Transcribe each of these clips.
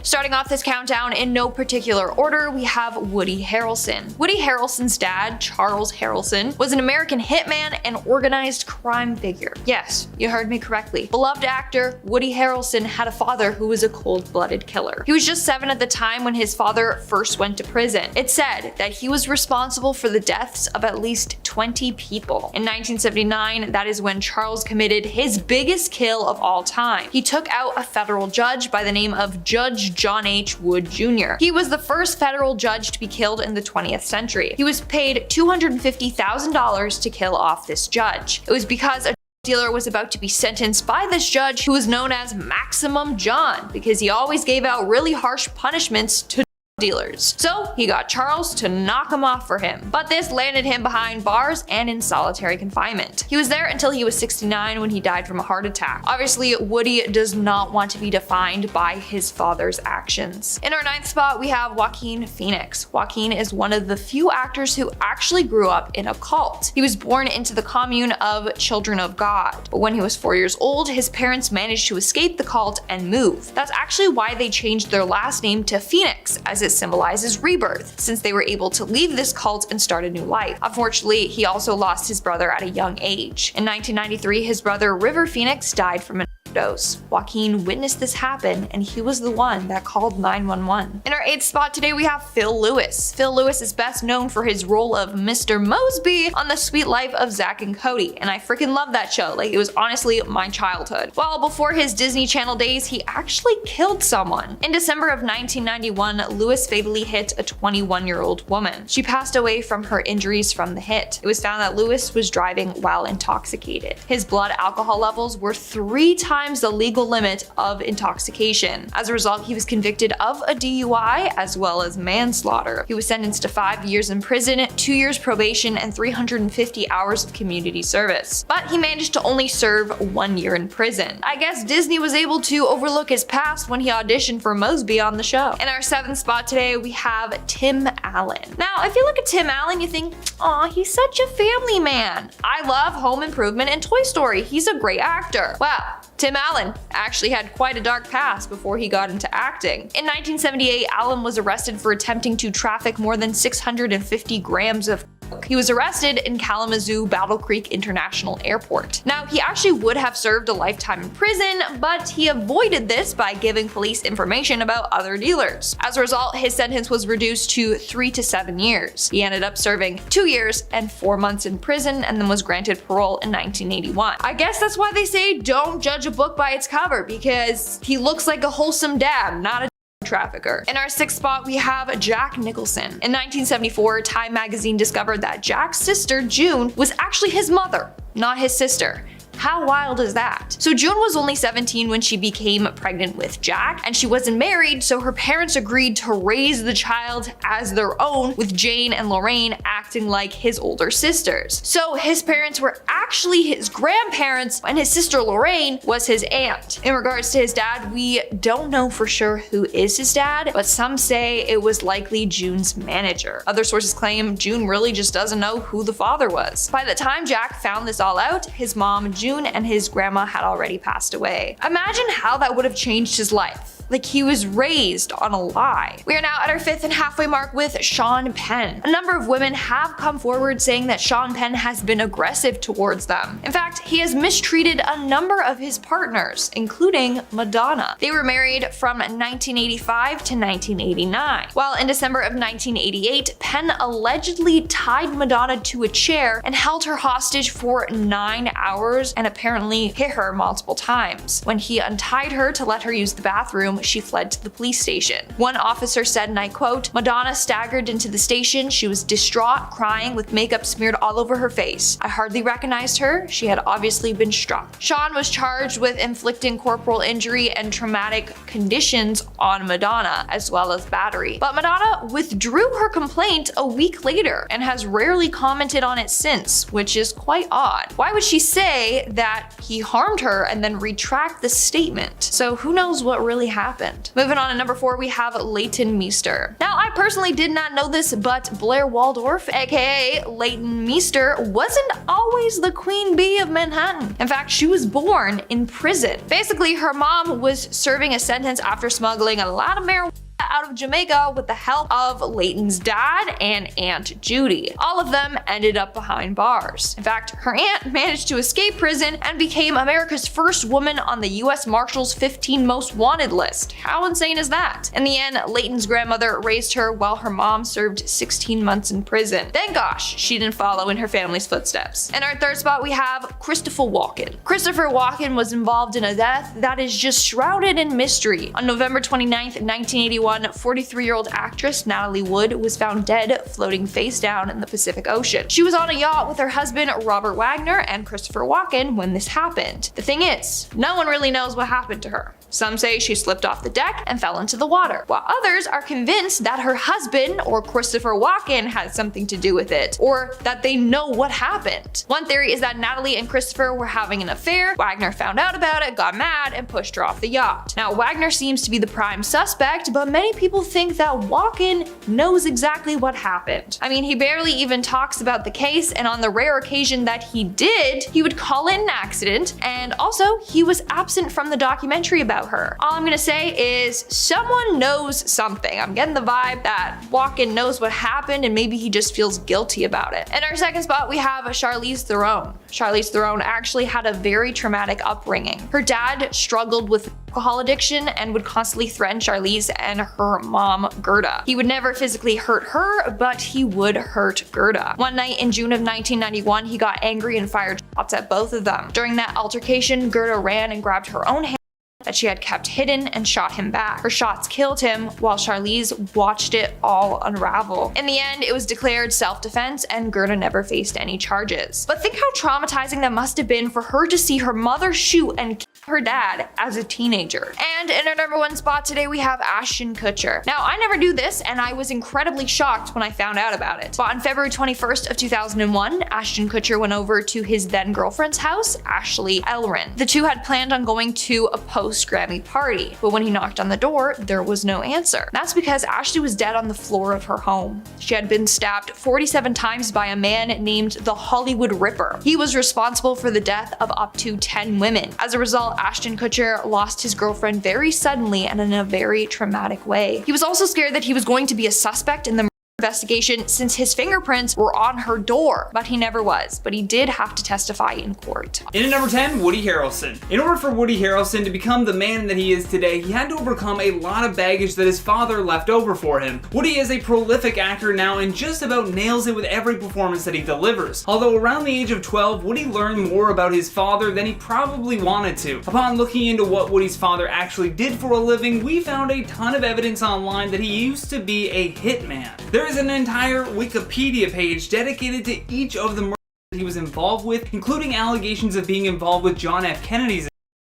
Starting off this countdown in no particular order, we have Woody Harrelson. Woody Harrelson's dad, Charles Harrelson, was an American hitman and organized crime figure. Yes, you heard me correctly. Beloved actor Woody Harrelson had a father who was a cold-blooded killer. He was just 7 at the time when his father first went to prison. It's said that he was responsible for the deaths of at least 20 people. In 1979, that is when Charles committed his biggest kill of all time. He took out a federal judge by the name of Judge John H. Wood Jr. He was the first federal judge to be killed in the 20th century. He was paid $250,000 to kill off this judge. It was because a dealer was about to be sentenced by this judge, who was known as Maximum John, because he always gave out really harsh punishments to dealers. So he got Charles to knock him off for him, but this landed him behind bars and in solitary confinement. He was there until he was 69 when he died from a heart attack. Obviously, Woody does not want to be defined by his father's actions. In our 9th spot, we have Joaquin Phoenix. Joaquin is one of the few actors who actually grew up in a cult. He was born into the commune of Children of God, but when he was 4 years old, his parents managed to escape the cult and move. That's actually why they changed their last name to Phoenix, as it symbolizes rebirth, since they were able to leave this cult and start a new life. Unfortunately, he also lost his brother at a young age. In 1993, his brother River Phoenix died from an overdose. Joaquin witnessed this happen, and he was the one that called 911. In our 8th spot today, we have Phil Lewis. Phil Lewis is best known for his role of Mr. Mosby on The Sweet Life of Zack and Cody, and I freaking love that show. Like, it was honestly my childhood. Well, before his Disney Channel days, he actually killed someone. In December of 1991, Lewis fatally hit a 21-year-old woman. She passed away from her injuries from the hit. It was found that Lewis was driving while intoxicated. His blood alcohol levels were 3 times the legal limit of intoxication. As a result, he was convicted of a DUI as well as manslaughter. He was sentenced to 5 years in prison, 2 years probation, and 350 hours of community service. But he managed to only serve 1 year in prison. I guess Disney was able to overlook his past when he auditioned for Mosby on the show. In our 7th spot today, we have Tim Allen. Now, if you look at Tim Allen, you think, aw, he's such a family man. I love Home Improvement and Toy Story. He's a great actor. Well, Tim Allen actually had quite a dark past before he got into acting. In 1978, Allen was arrested for attempting to traffic more than 650 grams of coke. He was arrested in Kalamazoo Battle Creek International Airport. Now, he actually would have served a lifetime in prison, but he avoided this by giving police information about other dealers. As a result, his sentence was reduced to 3 to 7 years. He ended up serving 2 years and 4 months in prison and then was granted parole in 1981. I guess that's why they say don't judge a book by its cover, because he looks like a wholesome dad, not a trafficker. In our 6th spot, we have Jack Nicholson. In 1974, Time magazine discovered that Jack's sister, June, was actually his mother, not his sister. How wild is that? So June was only 17 when she became pregnant with Jack, and she wasn't married, so her parents agreed to raise the child as their own, with Jane and Lorraine acting like his older sisters. So his parents were actually his grandparents, and his sister Lorraine was his aunt. In regards to his dad, we don't know for sure who is his dad, but some say it was likely June's manager. Other sources claim June really just doesn't know who the father was. By the time Jack found this all out, his mom, June, and his grandma had already passed away. Imagine how that would have changed his life. Like, he was raised on a lie. We are now at our 5th and halfway mark with Sean Penn. A number of women have come forward saying that Sean Penn has been aggressive towards them. In fact, he has mistreated a number of his partners, including Madonna. They were married from 1985 to 1989. While in December of 1988, Penn allegedly tied Madonna to a chair and held her hostage for 9 hours and apparently hit her multiple times. When he untied her to let her use the bathroom, she fled to the police station. One officer said, and I quote, "Madonna staggered into the station. She was distraught, crying, with makeup smeared all over her face. I hardly recognized her. She had obviously been struck." Sean was charged with inflicting corporal injury and traumatic conditions on Madonna, as well as battery. But Madonna withdrew her complaint a week later and has rarely commented on it since, which is quite odd. Why would she say that he harmed her and then retract the statement? So who knows what really happened? happened. Moving on to number 4, we have Leighton Meester. Now, I personally did not know this, but Blair Waldorf, aka Leighton Meester, wasn't always the queen bee of Manhattan. In fact, she was born in prison. Basically, her mom was serving a sentence after smuggling a lot of marijuana out of Jamaica with the help of Leighton's dad and Aunt Judy. All of them ended up behind bars. In fact, her aunt managed to escape prison and became America's first woman on the US Marshals 15 Most Wanted list. How insane is that? In the end, Leighton's grandmother raised her while her mom served 16 months in prison. Thank gosh she didn't follow in her family's footsteps. In our third spot, we have Christopher Walken. Christopher Walken was involved in a death that is just shrouded in mystery. On November 29th, 1981, 43-year-old actress Natalie Wood was found dead floating face down in the Pacific Ocean. She was on a yacht with her husband Robert Wagner and Christopher Walken when this happened. The thing is, no one really knows what happened to her. Some say she slipped off the deck and fell into the water, while others are convinced that her husband or Christopher Walken had something to do with it, or that they know what happened. One theory is that Natalie and Christopher were having an affair, Wagner found out about it, got mad, and pushed her off the yacht. Now, Wagner seems to be the prime suspect, but many people think that Walken knows exactly what happened. I mean, he barely even talks about the case, and on the rare occasion that he did, he would call it an accident, and also he was absent from the documentary about her. All I'm gonna say is someone knows something. I'm getting the vibe that Walken knows what happened and maybe he just feels guilty about it. In our second spot, we have Charlize Theron. Charlize Theron actually had a very traumatic upbringing. Her dad struggled with alcohol addiction and would constantly threaten Charlize and her mom, Gerda. He would never physically hurt her, but he would hurt Gerda. One night in June of 1991, he got angry and fired shots at both of them. During that altercation, Gerda ran and grabbed her own hand that she had kept hidden and shot him back. Her shots killed him while Charlize watched it all unravel. In the end, it was declared self-defense and Gerda never faced any charges. But think how traumatizing that must have been for her to see her mother shoot and kill her dad as a teenager. And in our number 1 spot today, we have Ashton Kutcher. Now, I never knew this and I was incredibly shocked when I found out about it. But on February 21st of 2001, Ashton Kutcher went over to his then girlfriend's house, Ashley Elrin. The two had planned on going to a post-Grammy party, but when he knocked on the door, there was no answer. That's because Ashley was dead on the floor of her home. She had been stabbed 47 times by a man named the Hollywood Ripper. He was responsible for the death of up to 10 women. As a result, Ashton Kutcher lost his girlfriend very suddenly and in a very traumatic way. He was also scared that he was going to be a suspect in the investigation since his fingerprints were on her door, but he never was. But he did have to testify in court. In at number 10, Woody Harrelson. In order for Woody Harrelson to become the man that he is today, he had to overcome a lot of baggage that his father left over for him. Woody is a prolific actor now and just about nails it with every performance that he delivers. Although around the age of 12, Woody learned more about his father than he probably wanted to. Upon looking into what Woody's father actually did for a living, we found a ton of evidence online that he used to be a hitman. There is an entire Wikipedia page dedicated to each of the murders that he was involved with, including allegations of being involved with John F. Kennedy's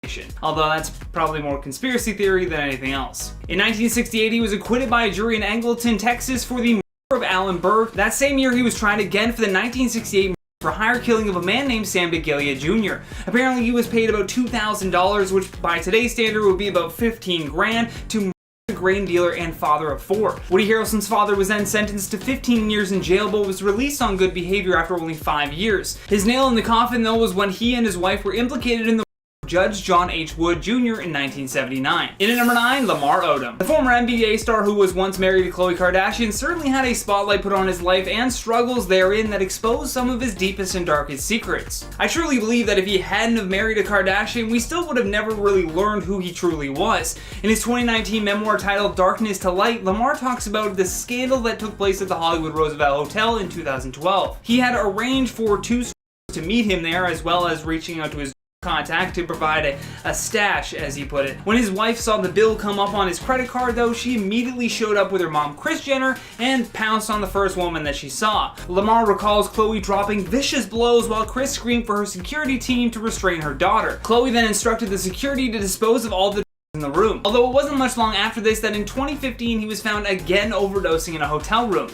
assassination, although that's probably more conspiracy theory than anything else. In 1968, he was acquitted by a jury in Angleton, Texas for the murder of Alan Burke. That same year, he was tried again for the 1968 for hire killing of a man named Sam Begilia Jr. Apparently, he was paid about $2,000, which by today's standard would be about 15 grand, to a grain dealer and father of 4. Woody Harrelson's father was then sentenced to 15 years in jail but was released on good behavior after only 5 years. His nail in the coffin, though, was when he and his wife were implicated in the Judge John H. Wood Jr. in 1979. In at number 9, Lamar Odom. The former NBA star who was once married to Khloe Kardashian certainly had a spotlight put on his life and struggles therein that exposed some of his deepest and darkest secrets. I truly believe that if he hadn't have married a Kardashian, we still would have never really learned who he truly was. In his 2019 memoir titled Darkness to Light, Lamar talks about the scandal that took place at the Hollywood Roosevelt Hotel in 2012. He had arranged for 2 to meet him there, as well as reaching out to his contact to provide a stash, as he put it. When his wife saw the bill come up on his credit card, though, she immediately showed up with her mom, Kris Jenner, and pounced on the first woman that she saw. Lamar recalls Khloe dropping vicious blows while Kris screamed for her security team to restrain her daughter. Khloe then instructed the security to dispose of all the in the room. Although it wasn't much long after this that in 2015 he was found again overdosing in a hotel room,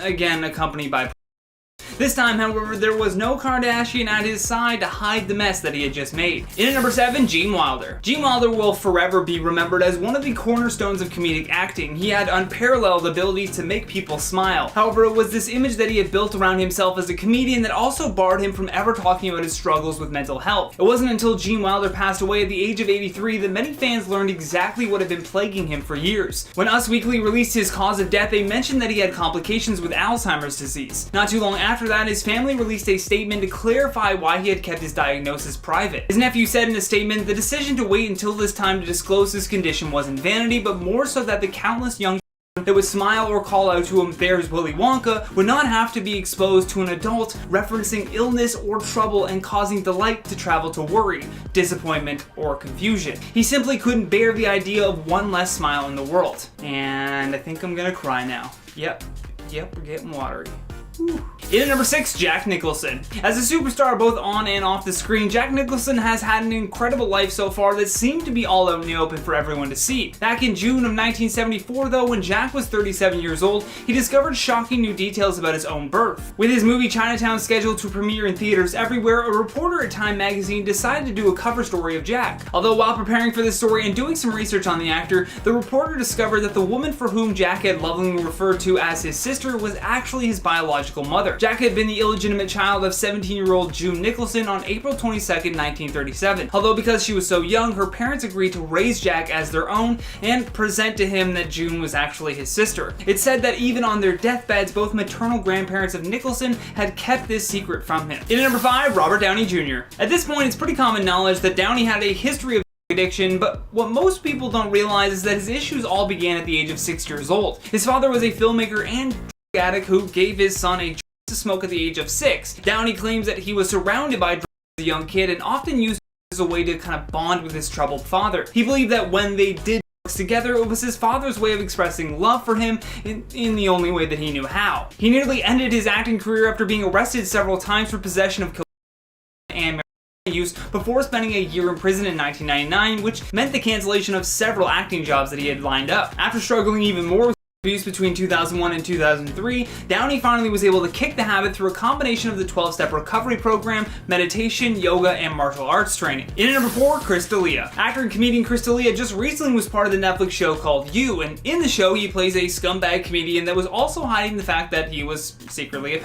again accompanied by. This time, however, there was no Kardashian at his side to hide the mess that he had just made. In at number 7, Gene Wilder. Gene Wilder will forever be remembered as one of the cornerstones of comedic acting. He had unparalleled abilities to make people smile. However, it was this image that he had built around himself as a comedian that also barred him from ever talking about his struggles with mental health. It wasn't until Gene Wilder passed away at the age of 83 that many fans learned exactly what had been plaguing him for years. When Us Weekly released his cause of death, they mentioned that he had complications with Alzheimer's disease. Not too long after that, his family released a statement to clarify why he had kept his diagnosis private. His nephew said in a statement, "The decision to wait until this time to disclose his condition wasn't vanity, but more so that the countless young that would smile or call out to him, 'There's Willy Wonka,' would not have to be exposed to an adult referencing illness or trouble and causing delight to travel to worry, disappointment, or confusion. He simply couldn't bear the idea of one less smile in the world." And I think I'm gonna cry now. Yep, we're getting watery. In at number 6, Jack Nicholson. As a superstar both on and off the screen, Jack Nicholson has had an incredible life so far that seemed to be all out in the open for everyone to see. Back in June of 1974 though, when Jack was 37 years old, he discovered shocking new details about his own birth. With his movie Chinatown scheduled to premiere in theaters everywhere, a reporter at Time magazine decided to do a cover story of Jack. Although while preparing for this story and doing some research on the actor, the reporter discovered that the woman for whom Jack had lovingly referred to as his sister was actually his biological mother. Jack had been the illegitimate child of 17-year-old June Nicholson on April 22nd, 1937. Although because she was so young, her parents agreed to raise Jack as their own and present to him that June was actually his sister. It's said that even on their deathbeds, both maternal grandparents of Nicholson had kept this secret from him. In at number 5, Robert Downey Jr. At this point, it's pretty common knowledge that Downey had a history of addiction, but what most people don't realize is that his issues all began at the age of 6 years old. His father was a filmmaker and addict who gave his son a to smoke at the age of 6. Downey claims that he was surrounded by drugs as a young kid and often used it as a way to kind of bond with his troubled father. He believed that when they did drugs together, it was his father's way of expressing love for him in the only way that he knew how. He nearly ended his acting career after being arrested several times for possession of cocaine and marijuana use before spending a year in prison in 1999, which meant the cancellation of several acting jobs that he had lined up. After struggling even more with abuse between 2001 and 2003, Downey finally was able to kick the habit through a combination of the 12-step recovery program, meditation, yoga, and martial arts training. In at number 4, Chris D'Elia. Actor and comedian Chris D'Elia just recently was part of the Netflix show called You, and in the show he plays a scumbag comedian that was also hiding the fact that he was secretly a pedophile.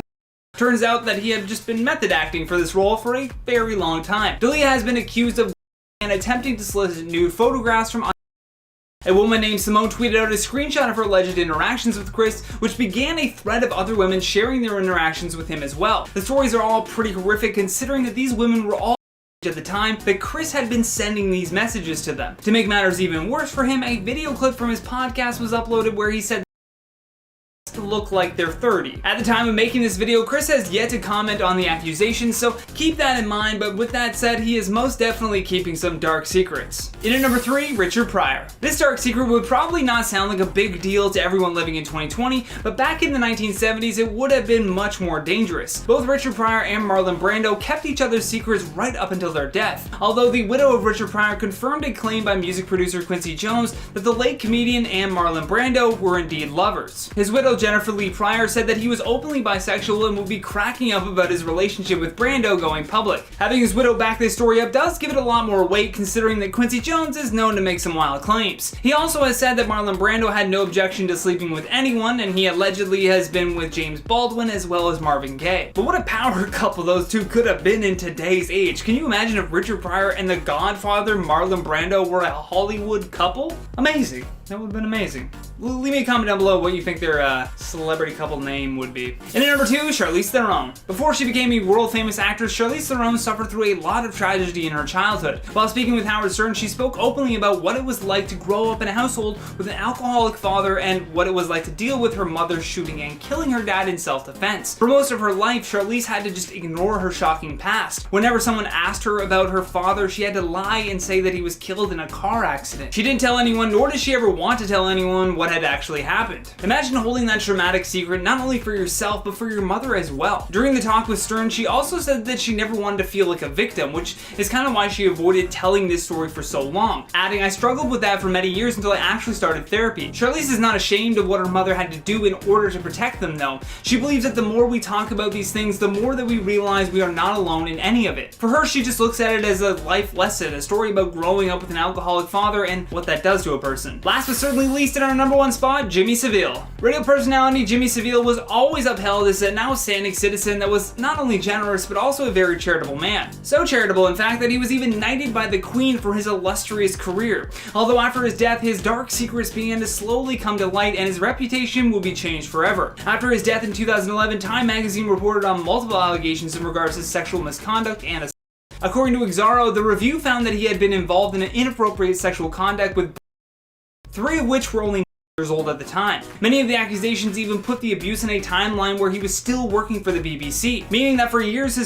Turns out that he had just been method acting for this role for a very long time. D'Elia has been accused of and attempting to solicit nude photographs from a woman named Simone tweeted out a screenshot of her alleged interactions with Chris, which began a thread of other women sharing their interactions with him as well. The stories are all pretty horrific considering that these women were all at the time that Chris had been sending these messages to them. To make matters even worse for him, a video clip from his podcast was uploaded where he said to look like they're 30. At the time of making this video, Chris has yet to comment on the accusations, so keep that in mind, but with that said, he is most definitely keeping some dark secrets. In at number 3, Richard Pryor. This dark secret would probably not sound like a big deal to everyone living in 2020, but back in the 1970s, it would have been much more dangerous. Both Richard Pryor and Marlon Brando kept each other's secrets right up until their death, although the widow of Richard Pryor confirmed a claim by music producer Quincy Jones that the late comedian and Marlon Brando were indeed lovers. His widow Jennifer Lee Pryor said that he was openly bisexual and would be cracking up about his relationship with Brando going public. Having his widow back this story up does give it a lot more weight considering that Quincy Jones is known to make some wild claims. He also has said that Marlon Brando had no objection to sleeping with anyone, and he allegedly has been with James Baldwin as well as Marvin Gaye. But what a power couple those two could have been in today's age. Can you imagine if Richard Pryor and the Godfather Marlon Brando were a Hollywood couple? Amazing. That would have been amazing. Leave me a comment down below what you think their celebrity couple name would be. And at number 2, Charlize Theron. Before she became a world famous actress, Charlize Theron suffered through a lot of tragedy in her childhood. While speaking with Howard Stern, she spoke openly about what it was like to grow up in a household with an alcoholic father and what it was like to deal with her mother shooting and killing her dad in self-defense. For most of her life, Charlize had to just ignore her shocking past. Whenever someone asked her about her father, she had to lie and say that he was killed in a car accident. She didn't tell anyone, nor did she ever want to tell anyone what what had actually happened. Imagine holding that traumatic secret not only for yourself but for your mother as well. During the talk with Stern, she also said that she never wanted to feel like a victim, which is kind of why she avoided telling this story for so long, adding, "I struggled with that for many years until I actually started therapy." Charlize is not ashamed of what her mother had to do in order to protect them though. She believes that the more we talk about these things, the more that we realize we are not alone in any of it. For her, she just looks at it as a life lesson, a story about growing up with an alcoholic father and what that does to a person. Last but certainly least, in our number one spot, Jimmy Savile. Radio personality Jimmy Savile was always upheld as an outstanding citizen that was not only generous but also a very charitable man. So charitable, in fact, that he was even knighted by the Queen for his illustrious career. Although after his death, his dark secrets began to slowly come to light and his reputation will be changed forever. After his death in 2011, Time magazine reported on multiple allegations in regards to sexual misconduct and assault. According to Exaro, the review found that he had been involved in an inappropriate sexual conduct with 3 of which were only years old at the time. Many of the accusations even put the abuse in a timeline where he was still working for the BBC, meaning that for years his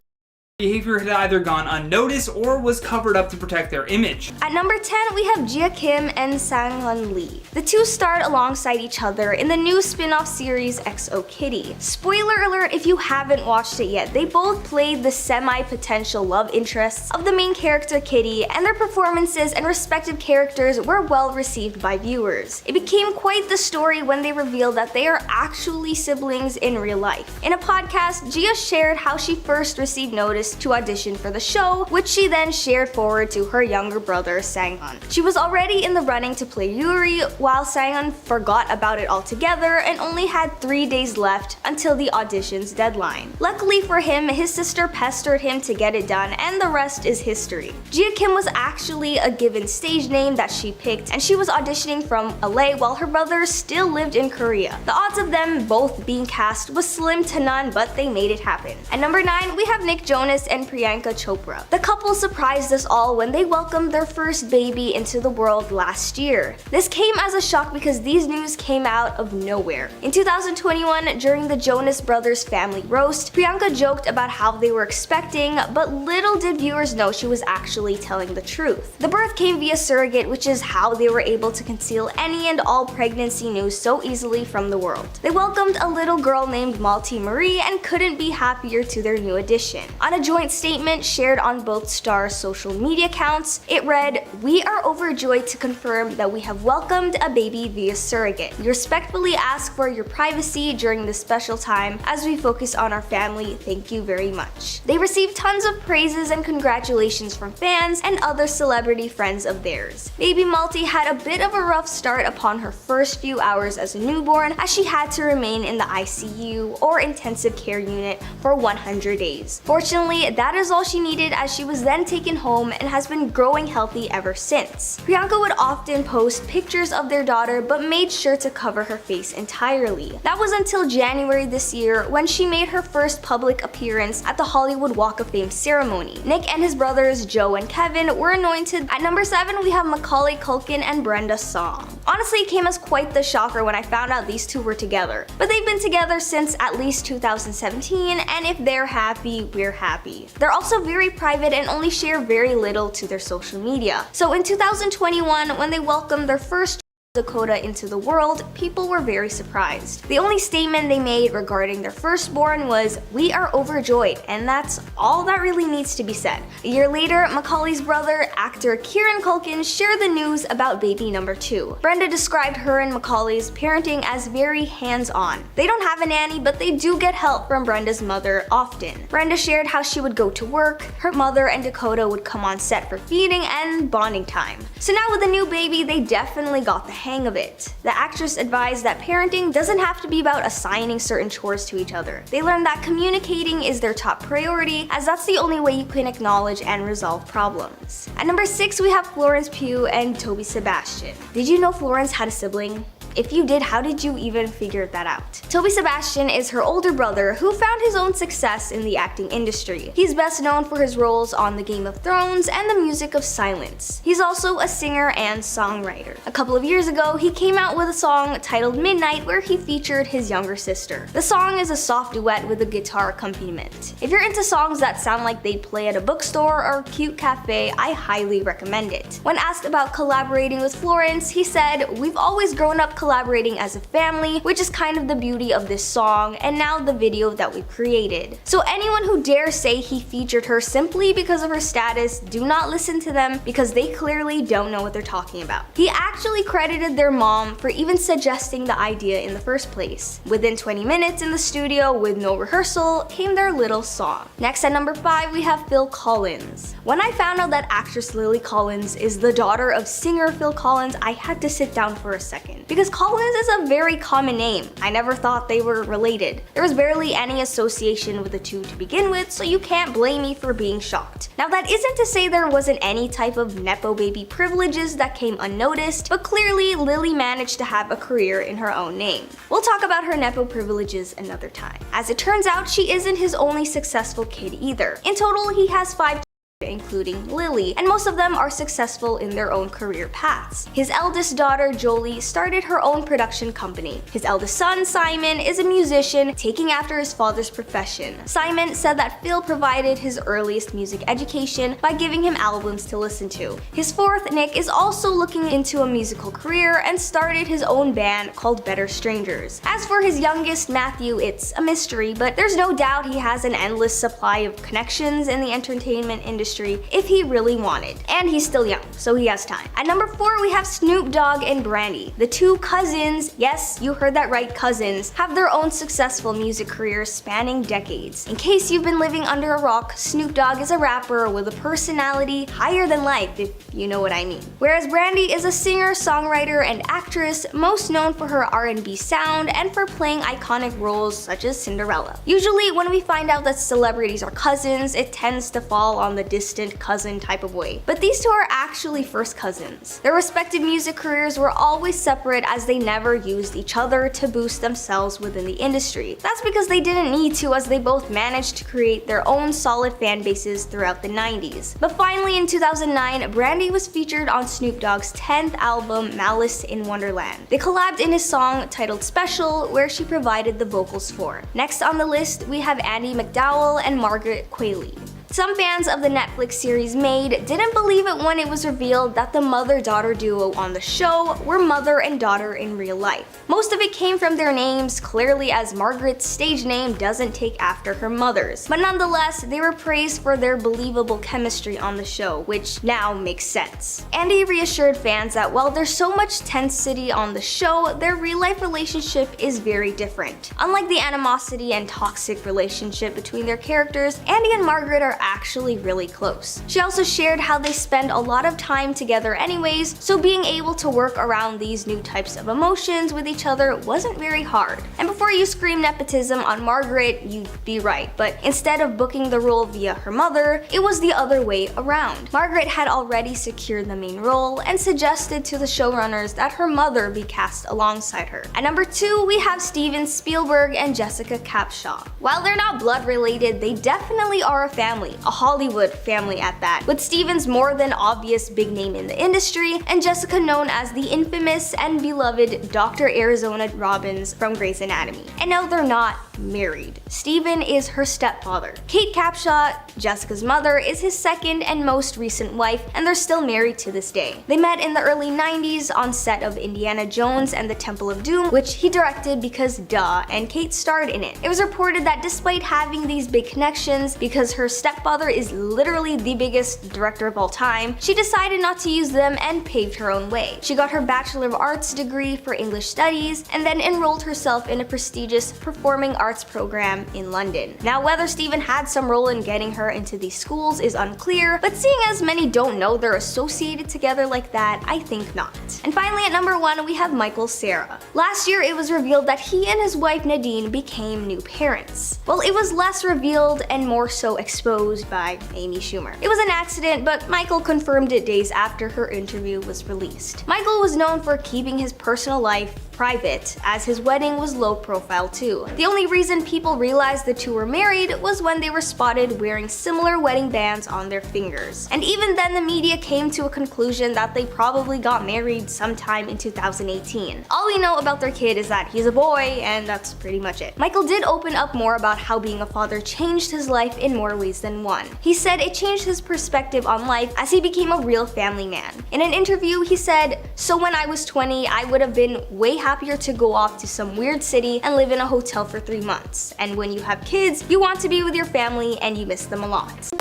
behavior had either gone unnoticed or was covered up to protect their image. At number 10, we have Jia Kim and Sang-hun Lee. The two starred alongside each other in the new spin-off series XO Kitty. Spoiler alert if you haven't watched it yet, they both played the semi-potential love interests of the main character Kitty, and their performances and respective characters were well received by viewers. It became quite the story when they revealed that they are actually siblings in real life. In a podcast, Jia shared how she first received notice to audition for the show, which she then shared forward to her younger brother Sang-hun. She was already in the running to play Yuri, while Sang-hun forgot about it altogether and only had 3 days left until the audition's deadline. Luckily for him, his sister pestered him to get it done, and the rest is history. Jia Kim was actually a given stage name that she picked, and she was auditioning from LA while her brother still lived in Korea. The odds of them both being cast was slim to none, but they made it happen. At number 9, we have Nick Jonas and Priyanka Chopra. The couple surprised us all when they welcomed their first baby into the world last year. This came as a shock because these news came out of nowhere. In 2021, during the Jonas Brothers family roast, Priyanka joked about how they were expecting, but little did viewers know she was actually telling the truth. The birth came via surrogate, which is how they were able to conceal any and all pregnancy news so easily from the world. They welcomed a little girl named Malti Marie and couldn't be happier to their new addition. On a joint statement shared on both stars' social media accounts, it read, "We are overjoyed to confirm that we have welcomed a baby via surrogate. We respectfully ask for your privacy during this special time as we focus on our family. Thank you very much." They received tons of praises and congratulations from fans and other celebrity friends of theirs. Baby Malti had a bit of a rough start upon her first few hours as a newborn, as she had to remain in the ICU or intensive care unit for 100 days. Fortunately, that is all she needed, as she was then taken home and has been growing healthy ever since. Priyanka would often post pictures of their daughter but made sure to cover her face entirely. That was until January this year when she made her first public appearance at the Hollywood Walk of Fame ceremony. Nick and his brothers Joe and Kevin were anointed. At number 7, we have Macaulay Culkin and Brenda Song. Honestly, it came as quite the shocker when I found out these two were together. But they've been together since at least 2017, and if they're happy, we're happy. They're also very private and only share very little to their social media. So in 2021, when they welcomed their first Dakota into the world, people were very surprised. The only statement they made regarding their firstborn was, "We are overjoyed," and that's all that really needs to be said. A year later, Macaulay's brother, actor Kieran Culkin, shared the news about baby number 2. Brenda described her and Macaulay's parenting as very hands-on. They don't have a nanny, but they do get help from Brenda's mother often. Brenda shared how she would go to work, her mother and Dakota would come on set for feeding and bonding time. So now with a new baby, they definitely got the hang of it. The actress advised that parenting doesn't have to be about assigning certain chores to each other. They learned that communicating is their top priority, as that's the only way you can acknowledge and resolve problems. At number 6, we have Florence Pugh and Toby Sebastian. Did you know Florence had a sibling? If you did, how did you even figure that out? Toby Sebastian is her older brother who found his own success in the acting industry. He's best known for his roles on the Game of Thrones and the Music of Silence. He's also a singer and songwriter. A couple of years ago, he came out with a song titled Midnight where he featured his younger sister. The song is a soft duet with a guitar accompaniment. If you're into songs that sound like they'd play at a bookstore or cute cafe, I highly recommend it. When asked about collaborating with Florence, he said, "We've always grown up collaborating as a family, which is kind of the beauty of this song and now the video that we created. So anyone who dares say he featured her simply because of her status, do not listen to them because they clearly don't know what they're talking about. He actually credited their mom for even suggesting the idea in the first place. Within 20 minutes in the studio with no rehearsal came their little song. Next at number 5 we have Phil Collins. When I found out that actress Lily Collins is the daughter of singer Phil Collins, I had to sit down for a second because Collins is a very common name. I never thought they were related. There was barely any association with the two to begin with, so you can't blame me for being shocked. Now that isn't to say there wasn't any type of nepo baby privileges that came unnoticed, but clearly Lily managed to have a career in her own name. We'll talk about her nepo privileges another time. As it turns out, she isn't his only successful kid either. In total, he has 5 including Lily, and most of them are successful in their own career paths. His eldest daughter, Jolie, started her own production company. His eldest son, Simon, is a musician taking after his father's profession. Simon said that Phil provided his earliest music education by giving him albums to listen to. His fourth, Nick, is also looking into a musical career and started his own band called Better Strangers. As for his youngest, Matthew, it's a mystery, but there's no doubt he has an endless supply of connections in the entertainment industry if he really wanted. And he's still young, so he has time. At number 4, we have Snoop Dogg and Brandy. The two cousins, yes, you heard that right, cousins, have their own successful music careers spanning decades. In case you've been living under a rock, Snoop Dogg is a rapper with a personality higher than life, if you know what I mean. Whereas Brandy is a singer, songwriter, and actress, most known for her R&B sound and for playing iconic roles such as Cinderella. Usually, when we find out that celebrities are cousins, it tends to fall on the distant cousin type of way. But these two are actually first cousins. Their respective music careers were always separate as they never used each other to boost themselves within the industry. That's because they didn't need to, as they both managed to create their own solid fan bases throughout the 90s. But finally in 2009, Brandy was featured on Snoop Dogg's 10th album, Malice in Wonderland. They collabed in his song titled Special, where she provided the vocals for. Next on the list, we have Andie MacDowell and Margaret Qualley. Some fans of the Netflix series Made didn't believe it when it was revealed that the mother-daughter duo on the show were mother and daughter in real life. Most of it came from their names, clearly, as Margaret's stage name doesn't take after her mother's. But nonetheless, they were praised for their believable chemistry on the show, which now makes sense. Andie reassured fans that while there's so much tensity on the show, their real-life relationship is very different. Unlike the animosity and toxic relationship between their characters, Andie and Margaret are actually really close. She also shared how they spend a lot of time together anyways, so being able to work around these new types of emotions with each other wasn't very hard. And before you scream nepotism on Margaret, you'd be right, but instead of booking the role via her mother, it was the other way around. Margaret had already secured the main role and suggested to the showrunners that her mother be cast alongside her. At number 2, we have Steven Spielberg and Jessica Capshaw. While they're not blood related, they definitely are a family. A Hollywood family at that, with Steven's more than obvious big name in the industry, and Jessica known as the infamous and beloved Dr. Arizona Robbins from Grey's Anatomy. And no, they're not married. Steven is her stepfather. Kate Capshaw, Jessica's mother, is his second and most recent wife, and they're still married to this day. They met in the early 90s on set of Indiana Jones and the Temple of Doom, which he directed because duh, and Kate starred in it. It was reported that despite having these big connections, because her stepfather is literally the biggest director of all time, she decided not to use them and paved her own way. She got her Bachelor of Arts degree for English Studies and then enrolled herself in a prestigious performing arts program in London. Now, whether Steven had some role in getting her into these schools is unclear, but seeing as many don't know they're associated together like that, I think not. And finally, at number 1, we have Michael Cera. Last year, it was revealed that he and his wife Nadine became new parents. Well, it was less revealed and more so exposed by Amy Schumer. It was an accident, but Michael confirmed it days after her interview was released. Michael was known for keeping his personal life private, as his wedding was low profile too. The only reason people realized the two were married was when they were spotted wearing similar wedding bands on their fingers. And even then, the media came to a conclusion that they probably got married sometime in 2018. All we know about their kid is that he's a boy, and that's pretty much it. Michael did open up more about how being a father changed his life in more ways than one. He said it changed his perspective on life as he became a real family man. In an interview, he said, "So when I was 20, I would have been way happier happier to go off to some weird city and live in a hotel for 3 months. And when you have kids, you want to be with your family and you miss them a lot.